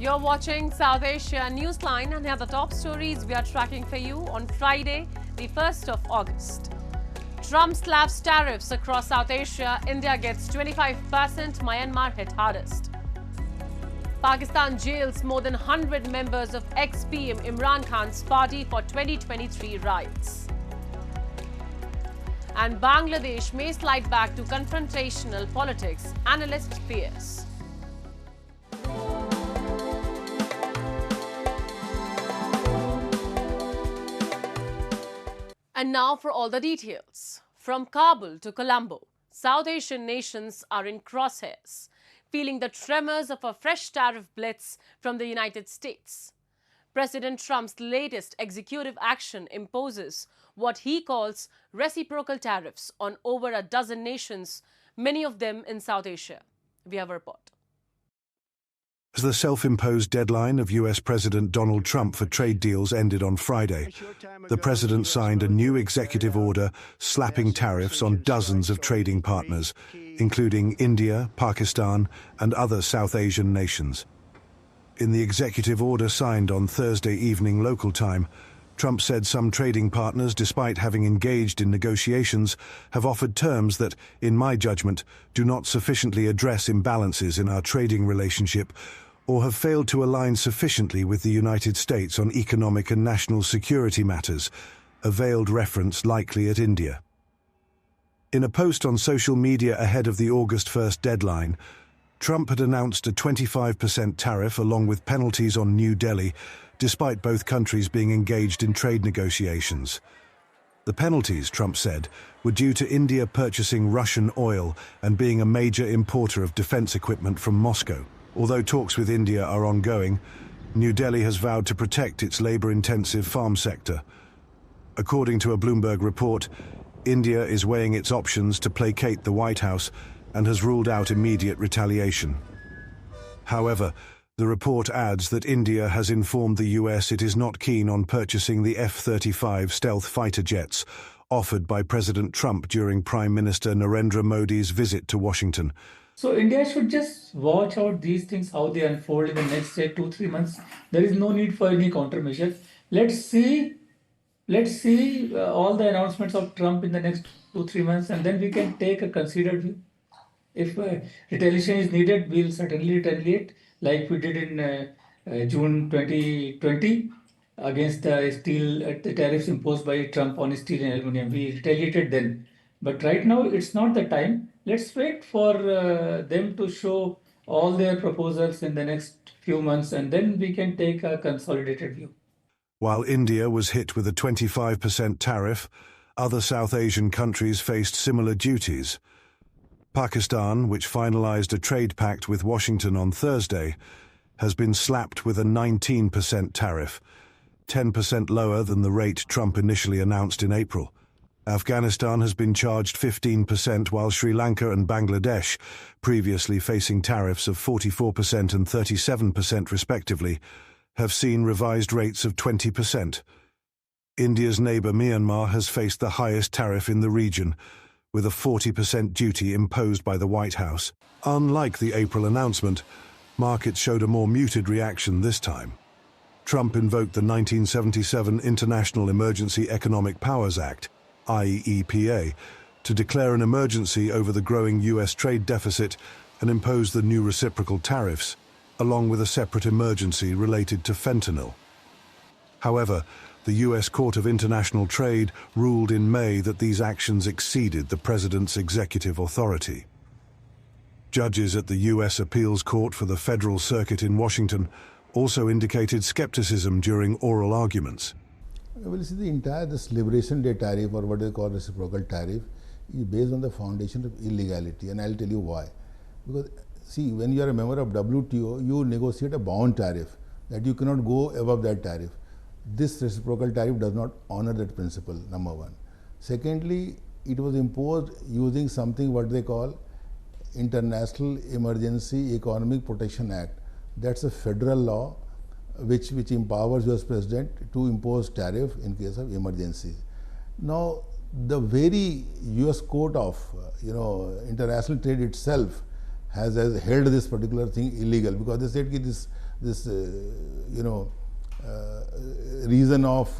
You're watching South Asia Newsline, and here are the top stories we are tracking for you on Friday, the 1st of August. Trump slaps tariffs across South Asia. India gets 25%. Myanmar hit hardest. Pakistan jails more than 100 members of ex-PM Imran Khan's party for 2023 riots. And Bangladesh may slide back to confrontational politics, analysts fears. And now for all the details. From Kabul to Colombo, South Asian nations are in crosshairs, feeling the tremors of a fresh tariff blitz from the United States. President Trump's latest executive action imposes what he calls reciprocal tariffs on over a dozen nations, many of them in South Asia. We have a report. As the self-imposed deadline of US President Donald Trump for trade deals ended on Friday, the president signed a new executive order slapping tariffs on dozens of trading partners, including India, Pakistan, and other South Asian nations. In the executive order signed on Thursday evening local time, Trump said some trading partners, despite having engaged in negotiations, have offered terms that, in my judgment, do not sufficiently address imbalances in our trading relationship or have failed to align sufficiently with the United States on economic and national security matters, a veiled reference likely at India. In a post on social media ahead of the August 1st deadline, Trump had announced a 25% tariff along with penalties on New Delhi, despite both countries being engaged in trade negotiations. The penalties, Trump said, were due to India purchasing Russian oil and being a major importer of defense equipment from Moscow. Although talks with India are ongoing, New Delhi has vowed to protect its labor-intensive farm sector. According to a Bloomberg report, India is weighing its options to placate the White House and has ruled out immediate retaliation. However, the report adds that India has informed the US it is not keen on purchasing the F-35 stealth fighter jets offered by President Trump during Prime Minister Narendra Modi's visit to Washington. So India should just watch out these things, how they unfold in the next, say, 2-3 months. There is no need for any countermeasure. Let's see all the announcements of Trump in the next 2-3 months, and then we can take a considered view. If retaliation is needed, we'll certainly retaliate, like we did in June 2020 against the tariffs imposed by Trump on steel and aluminum. We retaliated then. But right now, it's not the time. Let's wait for them to show all their proposals in the next few months, and then we can take a consolidated view. While India was hit with a 25% tariff, other South Asian countries faced similar duties. Pakistan, which finalized a trade pact with Washington on Thursday, has been slapped with a 19% tariff, 10% lower than the rate Trump initially announced in April. Afghanistan has been charged 15%, while Sri Lanka and Bangladesh, previously facing tariffs of 44% and 37% respectively, have seen revised rates of 20%. India's neighbor Myanmar has faced the highest tariff in the region, with a 40% duty imposed by the White House. Unlike the April announcement, markets showed a more muted reaction this time. Trump invoked the 1977 International Emergency Economic Powers Act, IEPA, to declare an emergency over the growing US trade deficit and impose the new reciprocal tariffs, along with a separate emergency related to fentanyl. However, the US Court of International Trade ruled in May that these actions exceeded the president's executive authority. Judges at the US Appeals Court for the Federal Circuit in Washington also indicated skepticism during oral arguments. Well, you see, this Liberation Day tariff, or what they call reciprocal tariff, is based on the foundation of illegality, and I'll tell you why. Because, see, when you are a member of WTO, you negotiate a bound tariff, that you cannot go above that tariff. This reciprocal tariff does not honor that principle, number one. Secondly, it was imposed using something what they call International Emergency Economic Protection Act. That's a federal law which empowers US President to impose tariff in case of emergencies. Now, the very US Court of International Trade itself has held this particular thing illegal, because they said that this reason of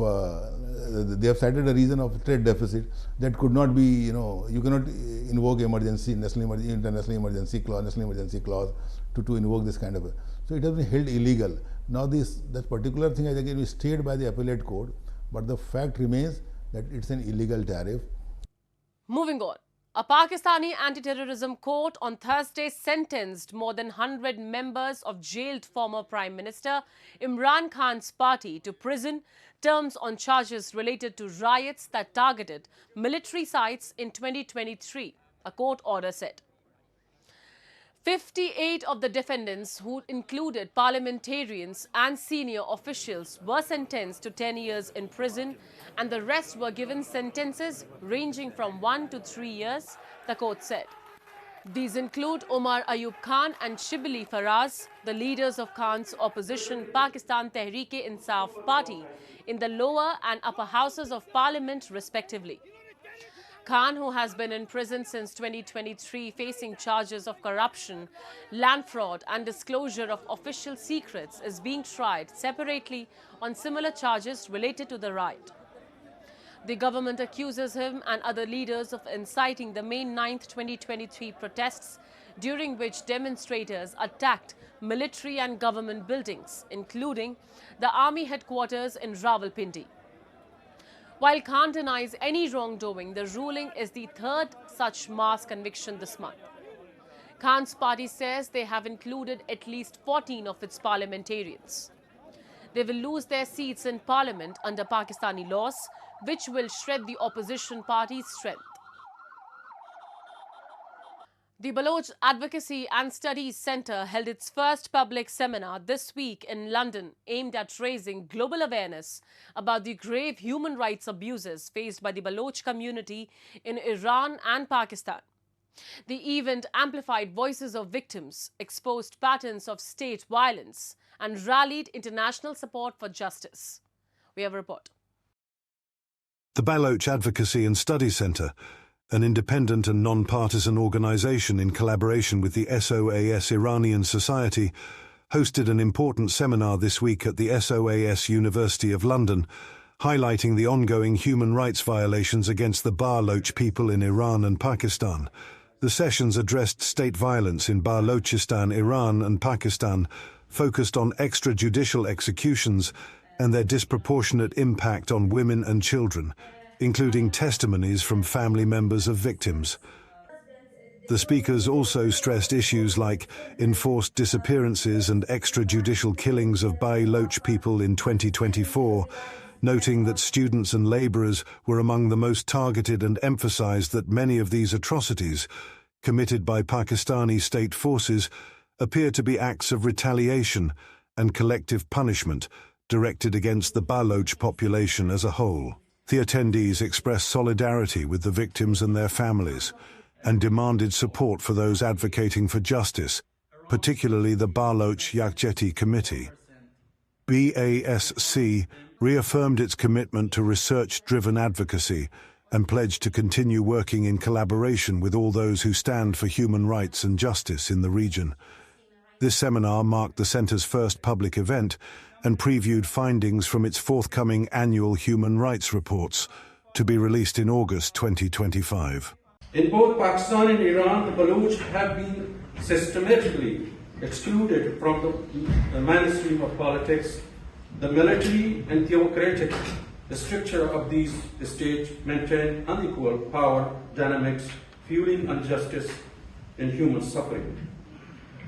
they have cited a reason of trade deficit that could not be, you cannot invoke international emergency clause to invoke this kind of so it has been held illegal. Now that particular thing has again been stayed by the appellate court, but the fact remains that it's an illegal tariff. Moving on. A Pakistani anti-terrorism court on Thursday sentenced more than 100 members of jailed former Prime Minister Imran Khan's party to prison terms on charges related to riots that targeted military sites in 2023, a court order said. 58 of the defendants, who included parliamentarians and senior officials, were sentenced to 10 years in prison, and the rest were given sentences ranging from 1 to 3 years, the court said. These include Omar Ayub Khan and Shibli Faraz, the leaders of Khan's opposition Pakistan Tehreek-e-Insaf party, in the lower and upper houses of parliament respectively. Khan, who has been in prison since 2023 facing charges of corruption, land fraud and disclosure of official secrets, is being tried separately on similar charges related to the riot. The government accuses him and other leaders of inciting the May 9, 2023 protests, during which demonstrators attacked military and government buildings, including the army headquarters in Rawalpindi. While Khan denies any wrongdoing, the ruling is the third such mass conviction this month. Khan's party says they have included at least 14 of its parliamentarians. They will lose their seats in parliament under Pakistani laws, which will shred the opposition party's strength. The Baloch Advocacy and Studies Centre held its first public seminar this week in London, aimed at raising global awareness about the grave human rights abuses faced by the Baloch community in Iran and Pakistan. The event amplified voices of victims, exposed patterns of state violence, and rallied international support for justice. We have a report. The Baloch Advocacy and Studies Centre, an independent and non-partisan organisation in collaboration with the SOAS Iranian Society, hosted an important seminar this week at the SOAS University of London, highlighting the ongoing human rights violations against the Baloch people in Iran and Pakistan. The sessions addressed state violence in Balochistan, Iran and Pakistan, focused on extrajudicial executions and their disproportionate impact on women and children, including testimonies from family members of victims. The speakers also stressed issues like enforced disappearances and extrajudicial killings of Baloch people in 2024, noting that students and labourers were among the most targeted, and emphasised that many of these atrocities, committed by Pakistani state forces, appear to be acts of retaliation and collective punishment directed against the Baloch population as a whole. The attendees expressed solidarity with the victims and their families, and demanded support for those advocating for justice, particularly the Baloch Yakjeti Committee. BASC reaffirmed its commitment to research-driven advocacy and pledged to continue working in collaboration with all those who stand for human rights and justice in the region. This seminar marked the Centre's first public event and previewed findings from its forthcoming annual human rights reports, to be released in August 2025. In both Pakistan and Iran, the Baloch have been systematically excluded from the mainstream of politics. The military and theocratic structure of these states maintain unequal power dynamics, fueling injustice and human suffering.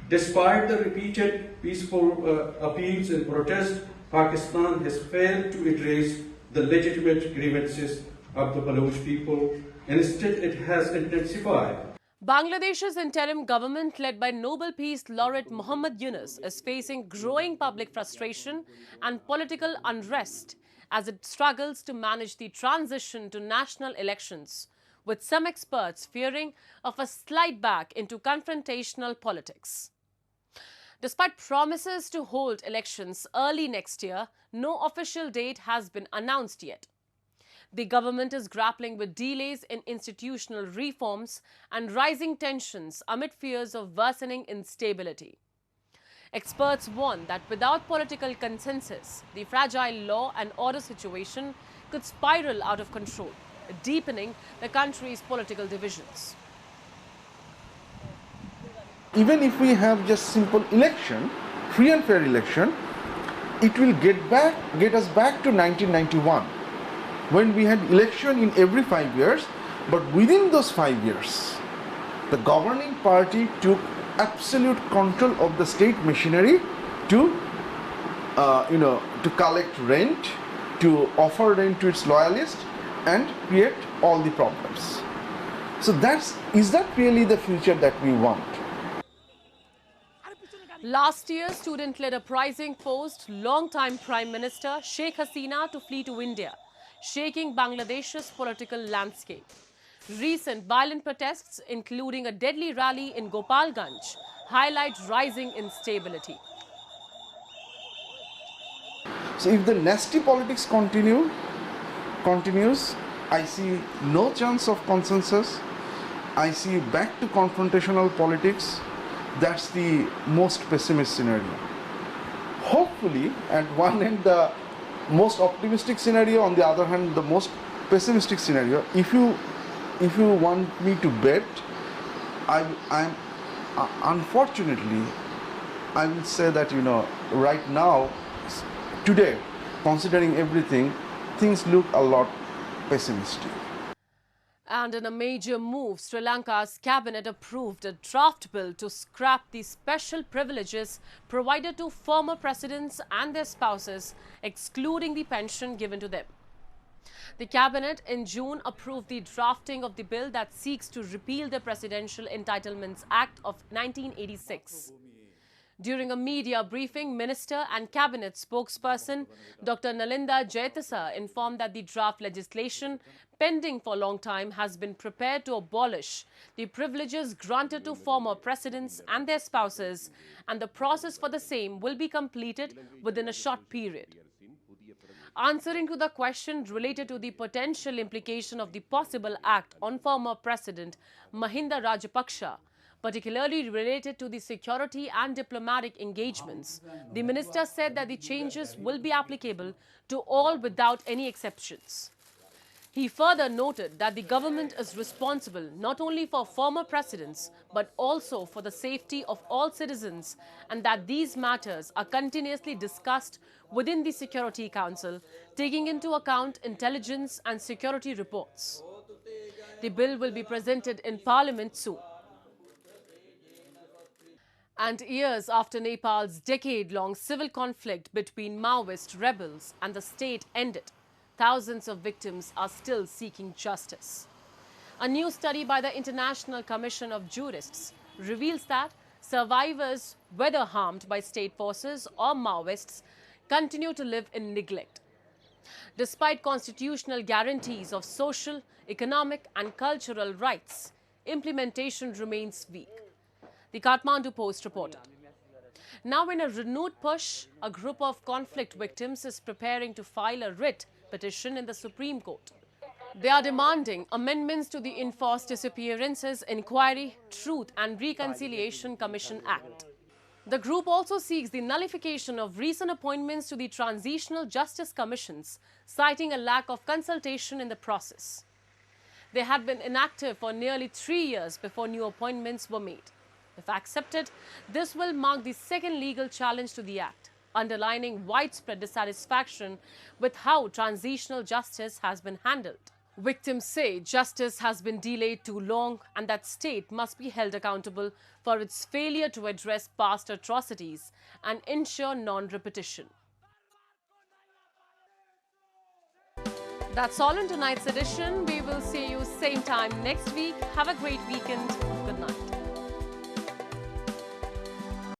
Despite the repeated peaceful appeals and protests, Pakistan has failed to address the legitimate grievances of the Baloch people. Instead, it has intensified. Bangladesh's interim government, led by Nobel Peace Laureate Muhammad Yunus, is facing growing public frustration and political unrest as it struggles to manage the transition to national elections, with some experts fearing of a slide back into confrontational politics. Despite promises to hold elections early next year, no official date has been announced yet. The government is grappling with delays in institutional reforms and rising tensions amid fears of worsening instability. Experts warn that without political consensus, the fragile law and order situation could spiral out of control, deepening the country's political divisions. Even if we have just simple election, free and fair election, it will get us back to 1991, when we had election in every 5 years, but within those 5 years, the governing party took absolute control of the state machinery to, to collect rent, to offer rent to its loyalists, and create all the problems. So is that really the future that we want? Last year, student-led uprising forced long-time Prime Minister Sheikh Hasina to flee to India, shaking Bangladesh's political landscape. Recent violent protests, including a deadly rally in Gopalganj, highlight rising instability. So if the nasty politics continues, I see no chance of consensus. I see back to confrontational politics. That's the most pessimist scenario. Hopefully, at one end, the most optimistic scenario, on the other hand, the most pessimistic scenario. If you want me to bet, unfortunately, I will say that, right now, today, considering everything, things look a lot pessimistic. And in a major move, Sri Lanka's cabinet approved a draft bill to scrap the special privileges provided to former presidents and their spouses, excluding the pension given to them. The cabinet in June approved the drafting of the bill that seeks to repeal the Presidential Entitlements Act of 1986. During a media briefing, Minister and Cabinet spokesperson Dr. Nalinda Jayatissa informed that the draft legislation, pending for a long time, has been prepared to abolish the privileges granted to former presidents and their spouses, and the process for the same will be completed within a short period. Answering to the question related to the potential implication of the possible act on former President Mahinda Rajapaksa, particularly related to the security and diplomatic engagements, the minister said that the changes will be applicable to all without any exceptions. He further noted that the government is responsible not only for former presidents but also for the safety of all citizens, and that these matters are continuously discussed within the Security Council, taking into account intelligence and security reports. The bill will be presented in Parliament soon. And years after Nepal's decade-long civil conflict between Maoist rebels and the state ended, thousands of victims are still seeking justice. A new study by the International Commission of Jurists reveals that survivors, whether harmed by state forces or Maoists, continue to live in neglect. Despite constitutional guarantees of social, economic and cultural rights, implementation remains weak. The Kathmandu Post reported. Now, in a renewed push, a group of conflict victims is preparing to file a writ petition in the Supreme Court. They are demanding amendments to the Enforced Disappearances Inquiry, Truth and Reconciliation Commission Act. The group also seeks the nullification of recent appointments to the Transitional Justice Commissions, citing a lack of consultation in the process. They had been inactive for nearly 3 years before new appointments were made. If accepted, this will mark the second legal challenge to the Act, underlining widespread dissatisfaction with how transitional justice has been handled. Victims say justice has been delayed too long and that state must be held accountable for its failure to address past atrocities and ensure non-repetition. That's all in tonight's edition. We will see you same time next week. Have a great weekend. Good night.